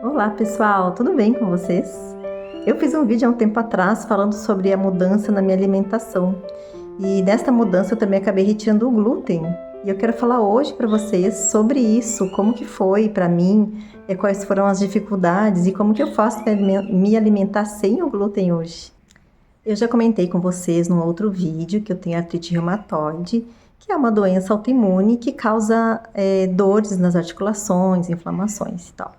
Olá pessoal, tudo bem com vocês? Eu fiz um vídeo há um tempo atrás falando sobre a mudança na minha alimentação e nesta mudança eu também acabei retirando o glúten e eu quero falar hoje para vocês sobre isso, como que foi para mim, quais foram as dificuldades e como que eu faço para me alimentar sem o glúten hoje. Eu já comentei com vocês num outro vídeo que eu tenho artrite reumatoide, que é uma doença autoimune que causa dores nas articulações, inflamações e tal.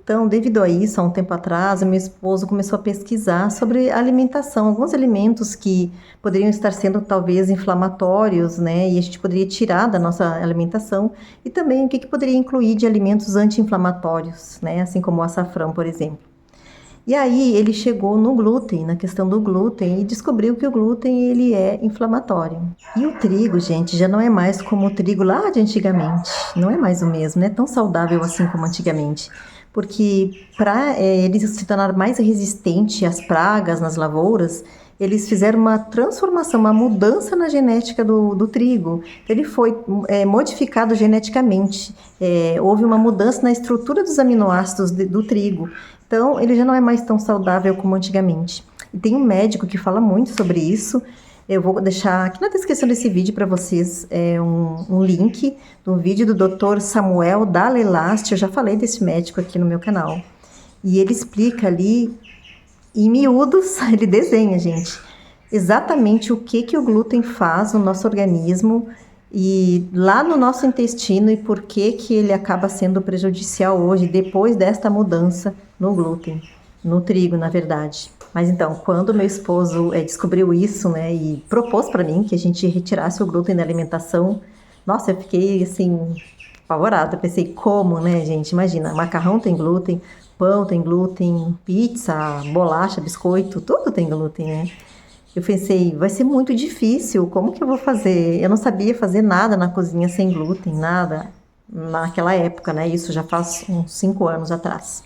Então, devido a isso, há um tempo atrás, o meu esposo começou a pesquisar sobre alimentação, alguns alimentos que poderiam estar sendo talvez inflamatórios, né? E a gente poderia tirar da nossa alimentação e também o que poderia incluir de alimentos anti-inflamatórios, né? Assim como o açafrão, por exemplo. E aí ele chegou no glúten, na questão do glúten, e descobriu que o glúten ele é inflamatório. E o trigo, gente, já não é mais como o trigo lá de antigamente. Não é mais o mesmo, não é tão saudável assim como antigamente. Porque para ele se tornar mais resistente às pragas nas lavouras, eles fizeram uma transformação, uma mudança na genética do trigo. Ele foi modificado geneticamente. Houve uma mudança na estrutura dos aminoácidos do trigo. Então, ele já não é mais tão saudável como antigamente. E tem um médico que fala muito sobre isso. Eu vou deixar aqui na descrição desse vídeo para vocês um link do vídeo do Dr. Samuel Dalelast. Eu já falei desse médico aqui no meu canal. E ele explica ali, em miúdos, ele desenha, gente, exatamente o que o glúten faz no nosso organismo e lá no nosso intestino e por que ele acaba sendo prejudicial hoje, depois desta mudança no glúten, no trigo, na verdade. Mas então, quando meu esposo descobriu isso, né, e propôs para mim que a gente retirasse o glúten da alimentação, nossa, eu fiquei assim, apavorada. Pensei, como, né, gente? Imagina, macarrão tem glúten, pão tem glúten, pizza, bolacha, biscoito, tudo tem glúten, né? Eu pensei, vai ser muito difícil, como que eu vou fazer? Eu não sabia fazer nada na cozinha sem glúten, nada, naquela época, né? Isso já faz uns 5 anos atrás.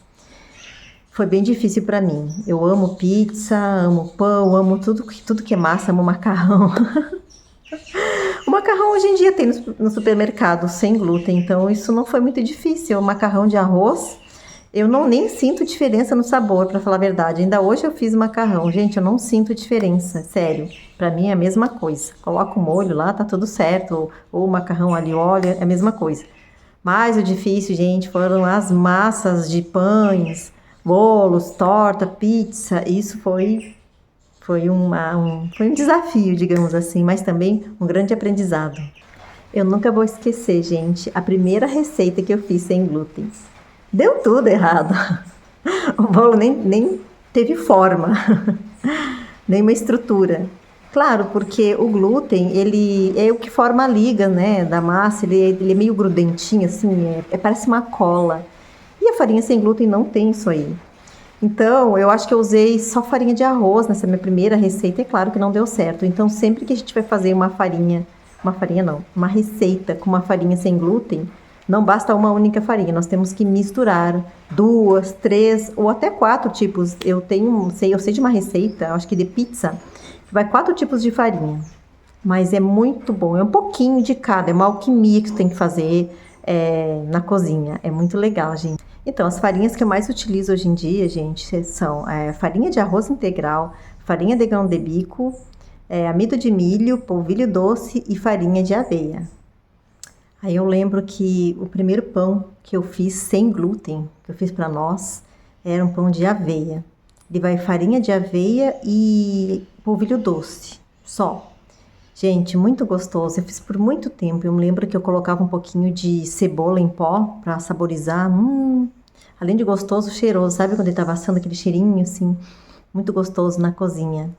Foi bem difícil para mim. Eu amo pizza, amo pão, amo tudo que é massa, amo macarrão. O macarrão hoje em dia tem no supermercado sem glúten, então isso não foi muito difícil. O macarrão de arroz, eu nem sinto diferença no sabor, para falar a verdade. Ainda hoje eu fiz macarrão, gente, eu não sinto diferença, sério. Para mim é a mesma coisa. Coloca o molho lá, tá tudo certo. Ou macarrão ali, óleo, é a mesma coisa. Mas o difícil, gente, foram as massas de pães, bolos, torta, pizza. Isso foi um desafio, digamos assim, mas também um grande aprendizado. Eu nunca vou esquecer, gente, a primeira receita que eu fiz sem glúten. Deu tudo errado. O bolo nem teve forma, nem uma estrutura. Claro, porque o glúten, ele é o que forma a liga, né, da massa, ele é meio grudentinho, assim, parece uma cola. E a farinha sem glúten não tem isso aí. Então, eu acho que eu usei só farinha de arroz nessa minha primeira receita, é claro que não deu certo. Então, sempre que a gente vai fazer uma receita com uma farinha sem glúten, não basta uma única farinha, nós temos que misturar 2, 3 ou até 4 tipos. Eu sei de uma receita, acho que de pizza, que vai 4 tipos de farinha. Mas é muito bom, é um pouquinho de cada, é uma alquimia que você tem que fazer na cozinha. É muito legal, gente. Então, as farinhas que eu mais utilizo hoje em dia, gente, são farinha de arroz integral, farinha de grão de bico, amido de milho, polvilho doce e farinha de aveia. Aí eu lembro que o primeiro pão que eu fiz sem glúten, que eu fiz para nós, era um pão de aveia. Ele vai farinha de aveia e polvilho doce, só. Gente, muito gostoso. Eu fiz por muito tempo. Eu me lembro que eu colocava um pouquinho de cebola em pó para saborizar. Além de gostoso, cheiroso. Sabe quando ele tava assando aquele cheirinho assim, muito gostoso na cozinha.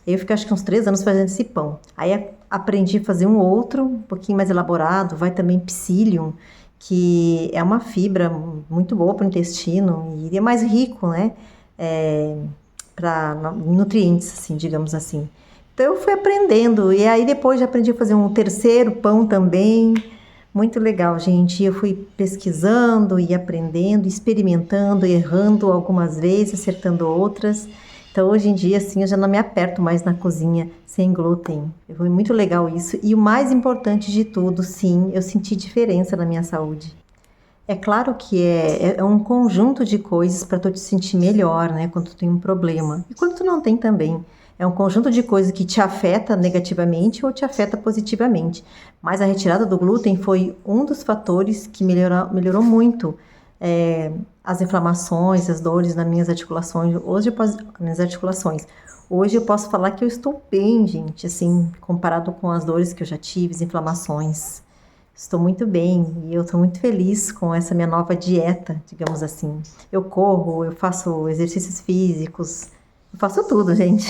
Eu fiquei acho que uns 3 anos fazendo esse pão. Aí aprendi a fazer um outro, um pouquinho mais elaborado. Vai também psyllium, que é uma fibra muito boa para o intestino e é mais rico, né? Para nutrientes, assim, digamos assim. Então eu fui aprendendo e aí depois já aprendi a fazer um terceiro pão também. Muito legal, gente. Eu fui pesquisando e aprendendo, experimentando, errando algumas vezes, acertando outras. Então hoje em dia, assim, eu já não me aperto mais na cozinha sem glúten. Foi muito legal isso. E o mais importante de tudo, sim, eu senti diferença na minha saúde. É claro que é um conjunto de coisas para tu te sentir melhor, né? Quando tu tem um problema. E quando tu não tem também. É um conjunto de coisas que te afeta negativamente ou te afeta positivamente. Mas a retirada do glúten foi um dos fatores que melhorou muito as inflamações, as dores nas minhas articulações. Nas articulações. Hoje eu posso falar que eu estou bem, gente, assim, comparado com as dores que eu já tive, as inflamações. Estou muito bem e eu estou muito feliz com essa minha nova dieta, digamos assim. Eu corro, eu faço exercícios físicos, eu faço tudo, gente.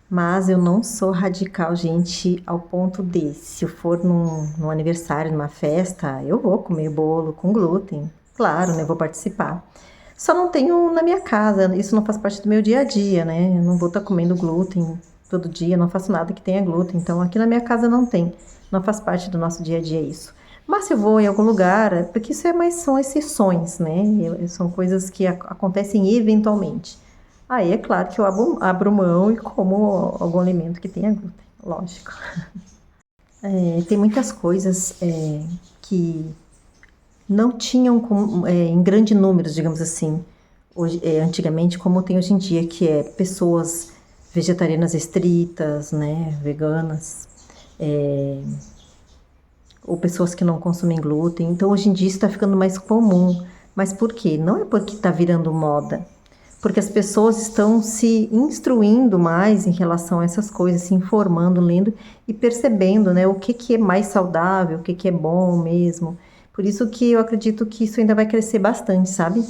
Mas eu não sou radical, gente, ao ponto de, se eu for num aniversário, numa festa, eu vou comer bolo com glúten. Claro, né? Eu vou participar. Só não tenho na minha casa, isso não faz parte do meu dia a dia, né? Eu não vou estar comendo glúten todo dia, não faço nada que tenha glúten. Então, aqui na minha casa não tem, não faz parte do nosso dia a dia isso. Mas se eu vou em algum lugar, porque isso são exceções, né? São coisas que acontecem eventualmente. Aí é claro que eu abro mão e como algum alimento que tenha glúten, lógico. Tem muitas coisas que não tinham em grandes números, digamos assim, hoje, antigamente, como tem hoje em dia, que é pessoas vegetarianas estritas, né, veganas, ou pessoas que não consomem glúten. Então, hoje em dia, isso está ficando mais comum. Mas por quê? Não é porque está virando moda. Porque as pessoas estão se instruindo mais em relação a essas coisas, se informando, lendo e percebendo, né, o que é mais saudável, o que é bom mesmo. Por isso que eu acredito que isso ainda vai crescer bastante, sabe?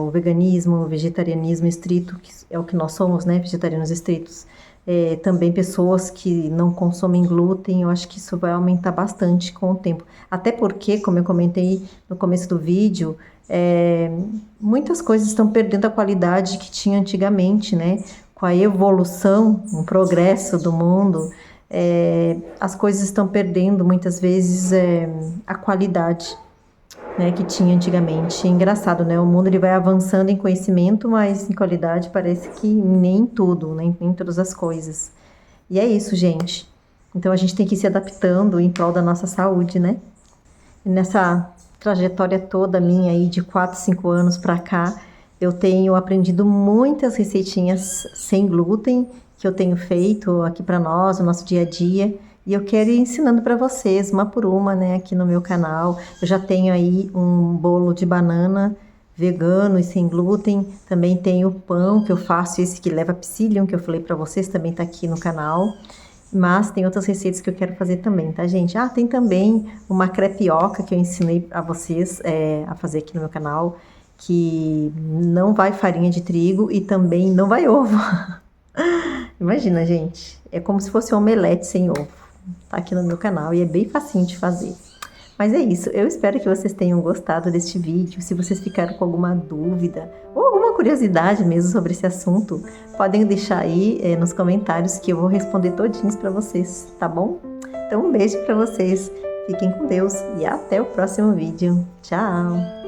O veganismo, o vegetarianismo estrito, que é o que nós somos, né, vegetarianos estritos. Também pessoas que não consomem glúten, eu acho que isso vai aumentar bastante com o tempo. Até porque, como eu comentei no começo do vídeo, muitas coisas estão perdendo a qualidade que tinha antigamente, né? Com a evolução, o progresso do mundo, as coisas estão perdendo muitas vezes a qualidade, né, que tinha antigamente. É engraçado, né? O mundo ele vai avançando em conhecimento, mas em qualidade parece que nem tudo, nem todas as coisas. E é isso, gente. Então a gente tem que ir se adaptando em prol da nossa saúde, né? E nessa trajetória toda minha aí de 4, 5 anos para cá, eu tenho aprendido muitas receitinhas sem glúten que eu tenho feito aqui para nós, no nosso dia a dia. E eu quero ir ensinando para vocês, uma por uma, né, aqui no meu canal. Eu já tenho aí um bolo de banana vegano e sem glúten. Também tenho o pão que eu faço, esse que leva psyllium, que eu falei para vocês, também tá aqui no canal. Mas tem outras receitas que eu quero fazer também, tá, gente? Tem também uma crepioca que eu ensinei a vocês a fazer aqui no meu canal, que não vai farinha de trigo e também não vai ovo. Imagina, gente, é como se fosse um omelete sem ovo. Tá aqui no meu canal e é bem facinho de fazer. Mas é isso, eu espero que vocês tenham gostado deste vídeo. Se vocês ficaram com alguma dúvida ou alguma curiosidade mesmo sobre esse assunto, podem deixar aí nos comentários que eu vou responder todinhos para vocês, tá bom? Então um beijo para vocês, fiquem com Deus e até o próximo vídeo. Tchau!